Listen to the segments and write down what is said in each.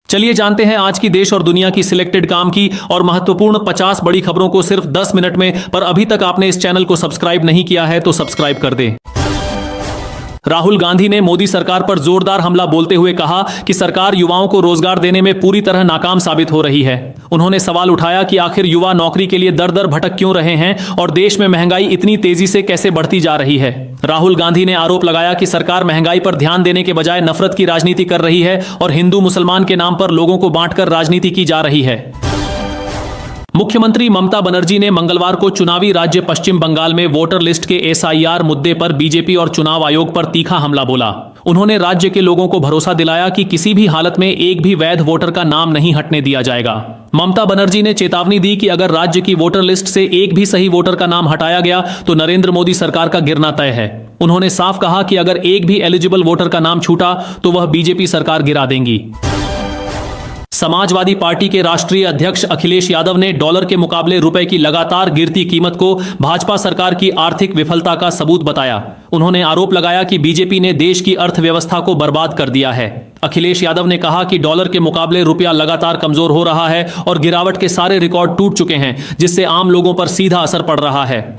चलिए जानते हैं आज की देश और दुनिया की सिलेक्टेड काम की और महत्वपूर्ण 50 बड़ी खबरों को सिर्फ 10 मिनट में। पर अभी तक आपने इस चैनल को सब्सक्राइब नहीं किया है तो सब्सक्राइब कर दें। राहुल गांधी ने मोदी सरकार पर जोरदार हमला बोलते हुए कहा कि सरकार युवाओं को रोजगार देने में पूरी तरह नाकाम साबित हो रही है। उन्होंने सवाल उठाया कि आखिर युवा नौकरी के लिए दर दर भटक क्यों रहे हैं और देश में महंगाई इतनी तेजी से कैसे बढ़ती जा रही है। राहुल गांधी ने आरोप लगाया कि सरकार महंगाई पर ध्यान देने के बजाय नफरत की राजनीति कर रही है और हिंदू मुसलमान के नाम पर लोगों को बांटकर राजनीति की जा रही है। मुख्यमंत्री ममता बनर्जी ने मंगलवार को चुनावी राज्य पश्चिम बंगाल में वोटर लिस्ट के एसआईआर मुद्दे पर बीजेपी और चुनाव आयोग पर तीखा हमला बोला। उन्होंने राज्य के लोगों को भरोसा दिलाया कि किसी भी हालत में एक भी वैध वोटर का नाम नहीं हटने दिया जाएगा। ममता बनर्जी ने चेतावनी दी कि अगर राज्य की वोटर लिस्ट से एक भी सही वोटर का नाम हटाया गया तो नरेंद्र मोदी सरकार का गिरना तय है। उन्होंने साफ कहा कि अगर एक भी एलिजिबल वोटर का नाम छूटा तो वह बीजेपी सरकार गिरा देंगी। समाजवादी पार्टी के राष्ट्रीय अध्यक्ष अखिलेश यादव ने डॉलर के मुकाबले रुपए की लगातार गिरती कीमत को भाजपा सरकार की आर्थिक विफलता का सबूत बताया। उन्होंने आरोप लगाया कि बीजेपी ने देश की अर्थव्यवस्था को बर्बाद कर दिया है। अखिलेश यादव ने कहा कि डॉलर के मुकाबले रुपया लगातार कमजोर हो रहा है और गिरावट के सारे रिकॉर्ड टूट चुके हैं, जिससे आम लोगों पर सीधा असर पड़ रहा है।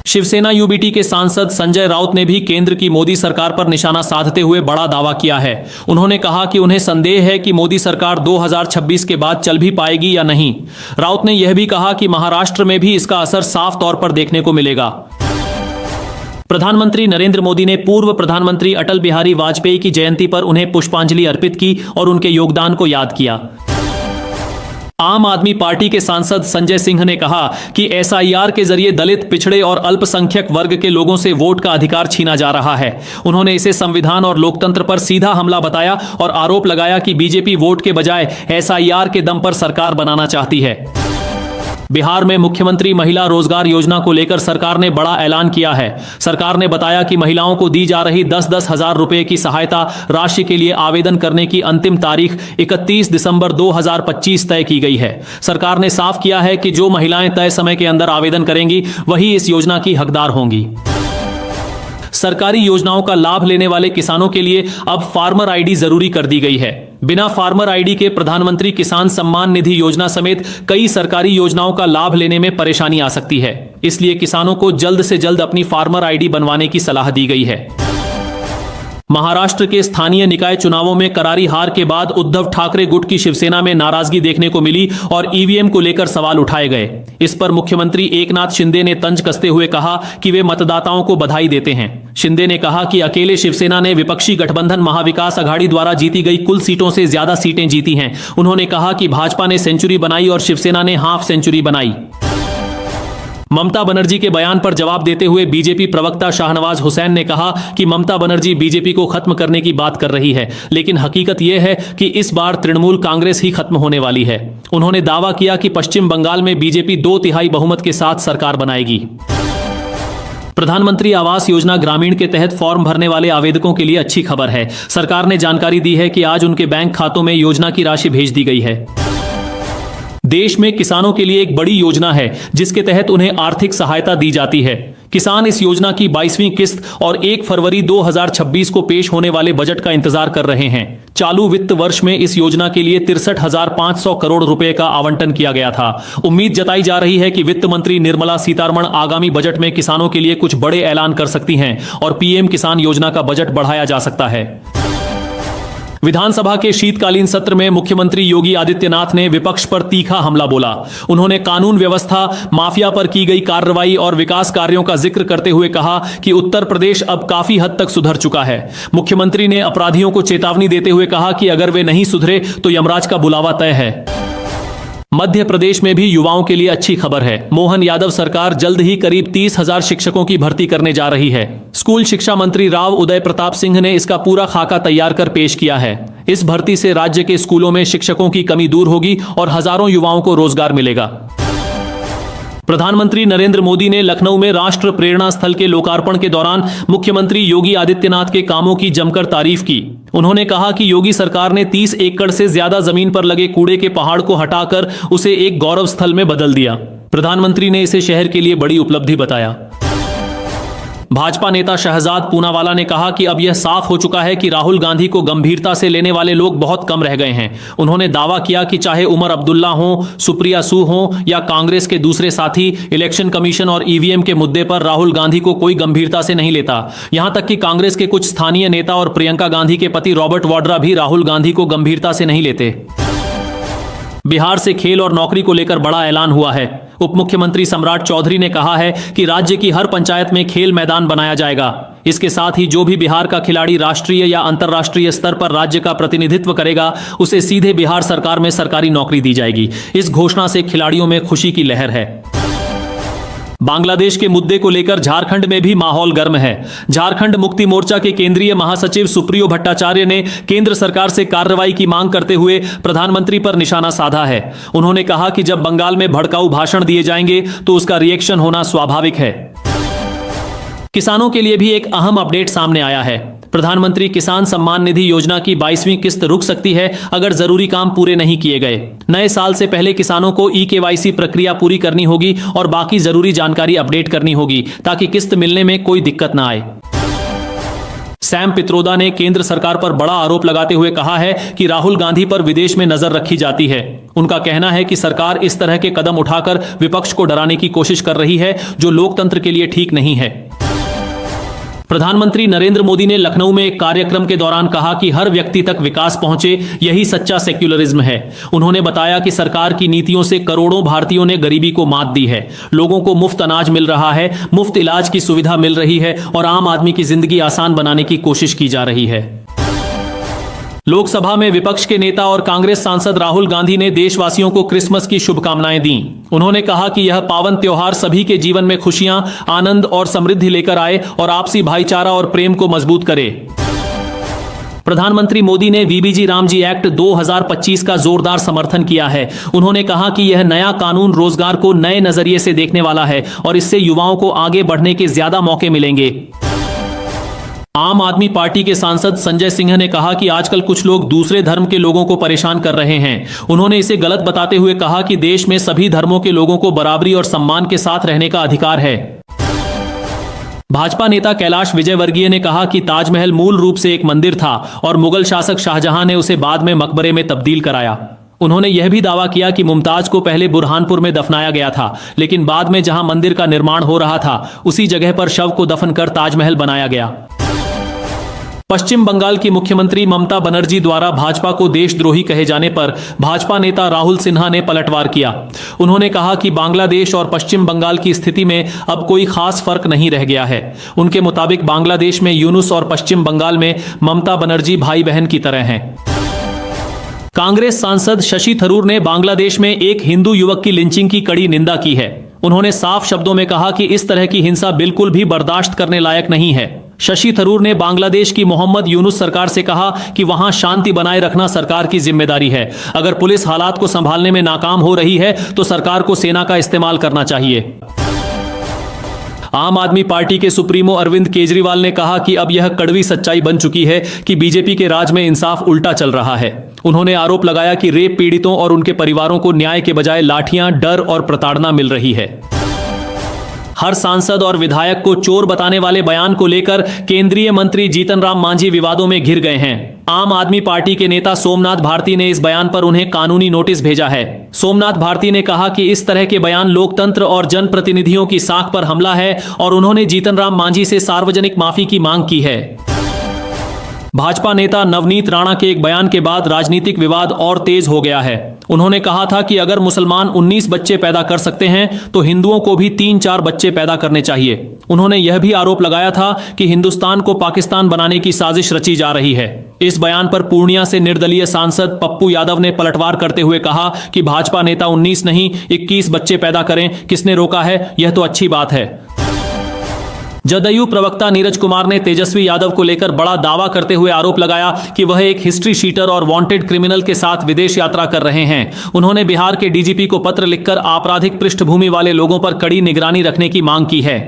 शिवसेना यूबीटी के सांसद संजय राउत ने भी केंद्र की मोदी सरकार पर निशाना साधते हुए बड़ा दावा किया है। उन्होंने कहा कि उन्हें संदेह है कि मोदी सरकार 2026 के बाद चल भी पाएगी या नहीं। राउत ने यह भी कहा कि महाराष्ट्र में भी इसका असर साफ तौर पर देखने को मिलेगा। प्रधानमंत्री नरेंद्र मोदी ने पूर्व प्रधानमंत्री अटल बिहारी वाजपेयी की जयंती पर उन्हें पुष्पांजलि अर्पित की और उनके योगदान को याद किया। आम आदमी पार्टी के सांसद संजय सिंह ने कहा कि एसआईआर के जरिए दलित, पिछड़े और अल्पसंख्यक वर्ग के लोगों से वोट का अधिकार छीना जा रहा है। उन्होंने इसे संविधान और लोकतंत्र पर सीधा हमला बताया और आरोप लगाया कि बीजेपी वोट के बजाय एसआईआर के दम पर सरकार बनाना चाहती है। बिहार में मुख्यमंत्री महिला रोजगार योजना को लेकर सरकार ने बड़ा ऐलान किया है। सरकार ने बताया कि महिलाओं को दी जा रही 10-10 हजार रुपए की सहायता राशि के लिए आवेदन करने की अंतिम तारीख 31 दिसंबर 2025 तय की गई है। सरकार ने साफ किया है कि जो महिलाएं तय समय के अंदर आवेदन करेंगी वही इस योजना की हकदार होंगी। सरकारी योजनाओं का लाभ लेने वाले किसानों के लिए अब फार्मर आईडी जरूरी कर दी गई है। बिना फार्मर आईडी के प्रधानमंत्री किसान सम्मान निधि योजना समेत कई सरकारी योजनाओं का लाभ लेने में परेशानी आ सकती है। इसलिए किसानों को जल्द से जल्द अपनी फार्मर आईडी बनवाने की सलाह दी गई है। महाराष्ट्र के स्थानीय निकाय चुनावों में करारी हार के बाद उद्धव ठाकरे गुट की शिवसेना में नाराजगी देखने को मिली और ईवीएम को लेकर सवाल उठाए गए। इस पर मुख्यमंत्री एकनाथ शिंदे ने तंज कसते हुए कहा कि वे मतदाताओं को बधाई देते हैं। शिंदे ने कहा कि अकेले शिवसेना ने विपक्षी गठबंधन महाविकास अघाड़ी द्वारा जीती गई कुल सीटों से ज्यादा सीटें जीती हैं। उन्होंने कहा कि भाजपा ने सेंचुरी बनाई और शिवसेना ने हाफ सेंचुरी बनाई। ममता बनर्जी के बयान पर जवाब देते हुए बीजेपी प्रवक्ता शाहनवाज हुसैन ने कहा कि ममता बनर्जी बीजेपी को खत्म करने की बात कर रही है, लेकिन हकीकत यह है कि इस बार तृणमूल कांग्रेस ही खत्म होने वाली है। उन्होंने दावा किया कि पश्चिम बंगाल में बीजेपी 2/3 बहुमत के साथ सरकार बनाएगी। प्रधानमंत्री आवास योजना ग्रामीण के तहत फॉर्म भरने वाले आवेदकों के लिए अच्छी खबर है। सरकार ने जानकारी दी है कि आज उनके बैंक खातों में योजना की राशि भेज दी गई है। देश में किसानों के लिए एक बड़ी योजना है जिसके तहत उन्हें आर्थिक सहायता दी जाती है। किसान इस योजना की 22वीं किस्त और 1 फरवरी 2026 को पेश होने वाले बजट का इंतजार कर रहे हैं। चालू वित्त वर्ष में इस योजना के लिए 63,500 करोड़ रुपए का आवंटन किया गया था। उम्मीद जताई जा रही है कि वित्त मंत्री निर्मला सीतारमण आगामी बजट में किसानों के लिए कुछ बड़े ऐलान कर सकती हैं और पीएम किसान योजना का बजट बढ़ाया जा सकता है। विधानसभा के शीतकालीन सत्र में मुख्यमंत्री योगी आदित्यनाथ ने विपक्ष पर तीखा हमला बोला। उन्होंने कानून व्यवस्था, माफिया पर की गई कार्रवाई और विकास कार्यों का जिक्र करते हुए कहा कि उत्तर प्रदेश अब काफी हद तक सुधर चुका है। मुख्यमंत्री ने अपराधियों को चेतावनी देते हुए कहा कि अगर वे नहीं सुधरे तो यमराज का बुलावा तय है। मध्य प्रदेश में भी युवाओं के लिए अच्छी खबर है। मोहन यादव सरकार जल्द ही करीब 30,000 शिक्षकों की भर्ती करने जा रही है। स्कूल शिक्षा मंत्री राव उदय प्रताप सिंह ने इसका पूरा खाका तैयार कर पेश किया है। इस भर्ती से राज्य के स्कूलों में शिक्षकों की कमी दूर होगी और हजारों युवाओं को रोजगार मिलेगा। प्रधानमंत्री नरेंद्र मोदी ने लखनऊ में राष्ट्र प्रेरणा स्थल के लोकार्पण के दौरान मुख्यमंत्री योगी आदित्यनाथ के कामों की जमकर तारीफ की। उन्होंने कहा कि योगी सरकार ने 30 एकड़ से ज्यादा जमीन पर लगे कूड़े के पहाड़ को हटाकर उसे एक गौरव स्थल में बदल दिया। प्रधानमंत्री ने इसे शहर के लिए बड़ी उपलब्धि बताया। भाजपा नेता शहजाद पूनावाला ने कहा कि अब यह साफ हो चुका है कि राहुल गांधी को गंभीरता से लेने वाले लोग बहुत कम रह गए हैं। उन्होंने दावा किया कि चाहे उमर अब्दुल्ला हो, सुप्रिया सू हो या कांग्रेस के दूसरे साथी, इलेक्शन कमीशन और ईवीएम के मुद्दे पर राहुल गांधी को कोई गंभीरता से नहीं लेता। यहां तक कि कांग्रेस के कुछ स्थानीय नेता और प्रियंका गांधी के पति रॉबर्ट वाड्रा भी राहुल गांधी को गंभीरता से नहीं लेते। बिहार से खेल और नौकरी को लेकर बड़ा ऐलान हुआ है। उप मुख्यमंत्री सम्राट चौधरी ने कहा है कि राज्य की हर पंचायत में खेल मैदान बनाया जाएगा। इसके साथ ही जो भी बिहार का खिलाड़ी राष्ट्रीय या अंतर्राष्ट्रीय स्तर पर राज्य का प्रतिनिधित्व करेगा, उसे सीधे बिहार सरकार में सरकारी नौकरी दी जाएगी। इस घोषणा से खिलाड़ियों में खुशी की लहर है। बांग्लादेश के मुद्दे को लेकर झारखंड में भी माहौल गर्म है। झारखंड मुक्ति मोर्चा के केंद्रीय महासचिव सुप्रियो भट्टाचार्य ने केंद्र सरकार से कार्रवाई की मांग करते हुए प्रधानमंत्री पर निशाना साधा है। उन्होंने कहा कि जब बंगाल में भड़काऊ भाषण दिए जाएंगे तो उसका रिएक्शन होना स्वाभाविक है। किसानों के लिए भी एक अहम अपडेट सामने आया है। प्रधानमंत्री किसान सम्मान निधि योजना की 22वीं किस्त रुक सकती है अगर जरूरी काम पूरे नहीं किए गए। नए साल से पहले किसानों को ई-केवाईसी प्रक्रिया पूरी करनी होगी और बाकी जरूरी जानकारी अपडेट करनी होगी ताकि किस्त मिलने में कोई दिक्कत ना आए। सैम पित्रोदा ने केंद्र सरकार पर बड़ा आरोप लगाते हुए कहा है कि राहुल गांधी पर विदेश में नजर रखी जाती है। उनका कहना है कि सरकार इस तरह के कदम उठाकर विपक्ष को डराने की कोशिश कर रही है, जो लोकतंत्र के लिए ठीक नहीं है। प्रधानमंत्री नरेंद्र मोदी ने लखनऊ में एक कार्यक्रम के दौरान कहा कि हर व्यक्ति तक विकास पहुंचे, यही सच्चा सेक्युलरिज्म है। उन्होंने बताया कि सरकार की नीतियों से करोड़ों भारतीयों ने गरीबी को मात दी है। लोगों को मुफ्त अनाज मिल रहा है, मुफ्त इलाज की सुविधा मिल रही है और आम आदमी की जिंदगी आसान बनाने की कोशिश की जा रही है। लोकसभा में विपक्ष के नेता और कांग्रेस सांसद राहुल गांधी ने देशवासियों को क्रिसमस की शुभकामनाएं दी। उन्होंने कहा कि यह पावन त्योहार सभी के जीवन में खुशियां, आनंद और समृद्धि लेकर आए और आपसी भाईचारा और प्रेम को मजबूत करे। प्रधानमंत्री मोदी ने वीबीजी रामजी एक्ट 2025 का जोरदार समर्थन किया है। उन्होंने कहा कि यह नया कानून रोजगार को नए नजरिए से देखने वाला है और इससे युवाओं को आगे बढ़ने के ज्यादा मौके मिलेंगे। आम आदमी पार्टी के सांसद संजय सिंह ने कहा कि आजकल कुछ लोग दूसरे धर्म के लोगों को परेशान कर रहे हैं। उन्होंने इसे गलत बताते हुए कहा कि देश में सभी धर्मों के लोगों को बराबरी और सम्मान के साथ रहने का अधिकार है। भाजपा नेता कैलाश विजयवर्गीय ने कहा कि ताजमहल मूल रूप से एक मंदिर था और मुगल शासक शाहजहां ने उसे बाद में मकबरे में तब्दील कराया। उन्होंने यह भी दावा किया कि मुमताज को पहले बुरहानपुर में दफनाया गया था, लेकिन बाद में जहां मंदिर का निर्माण हो रहा था उसी जगह पर शव को दफन कर ताजमहल बनाया गया। पश्चिम बंगाल की मुख्यमंत्री ममता बनर्जी द्वारा भाजपा को देशद्रोही कहे जाने पर भाजपा नेता राहुल सिन्हा ने पलटवार किया। उन्होंने कहा कि बांग्लादेश और पश्चिम बंगाल की स्थिति में अब कोई खास फर्क नहीं रह गया है। उनके मुताबिक बांग्लादेश में यूनुस और पश्चिम बंगाल में ममता बनर्जी भाई बहन की तरह हैं। कांग्रेस सांसद शशि थरूर ने बांग्लादेश में एक हिंदू युवक की लिंचिंग की कड़ी निंदा की है। उन्होंने साफ शब्दों में कहा कि इस तरह की हिंसा बिल्कुल भी बर्दाश्त करने लायक नहीं है। शशि थरूर ने बांग्लादेश की मोहम्मद यूनुस सरकार से कहा कि वहां शांति बनाए रखना सरकार की जिम्मेदारी है। अगर पुलिस हालात को संभालने में नाकाम हो रही है तो सरकार को सेना का इस्तेमाल करना चाहिए। आम आदमी पार्टी के सुप्रीमो अरविंद केजरीवाल ने कहा कि अब यह कड़वी सच्चाई बन चुकी है कि बीजेपी के राज में इंसाफ उल्टा चल रहा है। उन्होंने आरोप लगाया कि रेप पीड़ितों और उनके परिवारों को न्याय के बजाय लाठियां, डर और प्रताड़ना मिल रही है। हर सांसद और विधायक को चोर बताने वाले बयान को लेकर केंद्रीय मंत्री जीतन राम मांझी विवादों में घिर गए हैं। आम आदमी पार्टी के नेता सोमनाथ भारती ने इस बयान पर उन्हें कानूनी नोटिस भेजा है। सोमनाथ भारती ने कहा कि इस तरह के बयान लोकतंत्र और जनप्रतिनिधियों की साख पर हमला है और उन्होंने जीतन राम मांझी से सार्वजनिक माफी की मांग की है। भाजपा नेता नवनीत राणा के एक बयान के बाद राजनीतिक विवाद और तेज हो गया है। उन्होंने कहा था कि अगर मुसलमान 19 बच्चे पैदा कर सकते हैं तो हिंदुओं को भी 3-4 बच्चे पैदा करने चाहिए। उन्होंने यह भी आरोप लगाया था कि हिंदुस्तान को पाकिस्तान बनाने की साजिश रची जा रही है। इस बयान पर पूर्णिया से निर्दलीय सांसद पप्पू यादव ने पलटवार करते हुए कहा कि भाजपा नेता 19 नहीं 21 बच्चे पैदा करें, किसने रोका है? यह तो अच्छी बात है। जदयू प्रवक्ता नीरज कुमार ने तेजस्वी यादव को लेकर बड़ा दावा करते हुए आरोप लगाया कि वह एक हिस्ट्री शीटर और वांटेड क्रिमिनल के साथ विदेश यात्रा कर रहे हैं। उन्होंने बिहार के डीजीपी को पत्र लिखकर आपराधिक पृष्ठभूमि वाले लोगों पर कड़ी निगरानी रखने की मांग की है।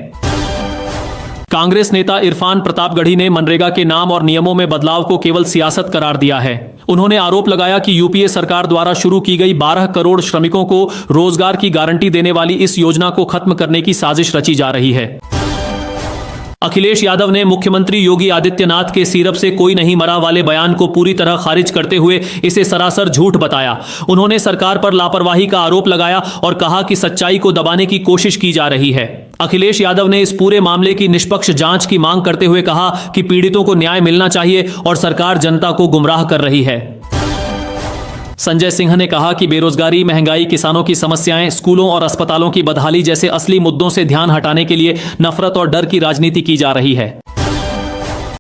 कांग्रेस नेता इरफान प्रतापगढ़ी ने मनरेगा के नाम और नियमों में बदलाव को केवल सियासत करार दिया है। उन्होंने आरोप लगाया कि यूपीए सरकार द्वारा शुरू की गई 12 करोड़ श्रमिकों को रोजगार की गारंटी देने वाली इस योजना को खत्म करने की साजिश रची जा रही है। अखिलेश यादव ने मुख्यमंत्री योगी आदित्यनाथ के सिरप से कोई नहीं मरा वाले बयान को पूरी तरह खारिज करते हुए इसे सरासर झूठ बताया। उन्होंने सरकार पर लापरवाही का आरोप लगाया और कहा कि सच्चाई को दबाने की कोशिश की जा रही है। अखिलेश यादव ने इस पूरे मामले की निष्पक्ष जांच की मांग करते हुए कहा कि पीड़ितों को न्याय मिलना चाहिए और सरकार जनता को गुमराह कर रही है। संजय सिंह ने कहा कि बेरोजगारी, महंगाई, किसानों की समस्याएं, स्कूलों और अस्पतालों की बदहाली जैसे असली मुद्दों से ध्यान हटाने के लिए नफरत और डर की राजनीति की जा रही है।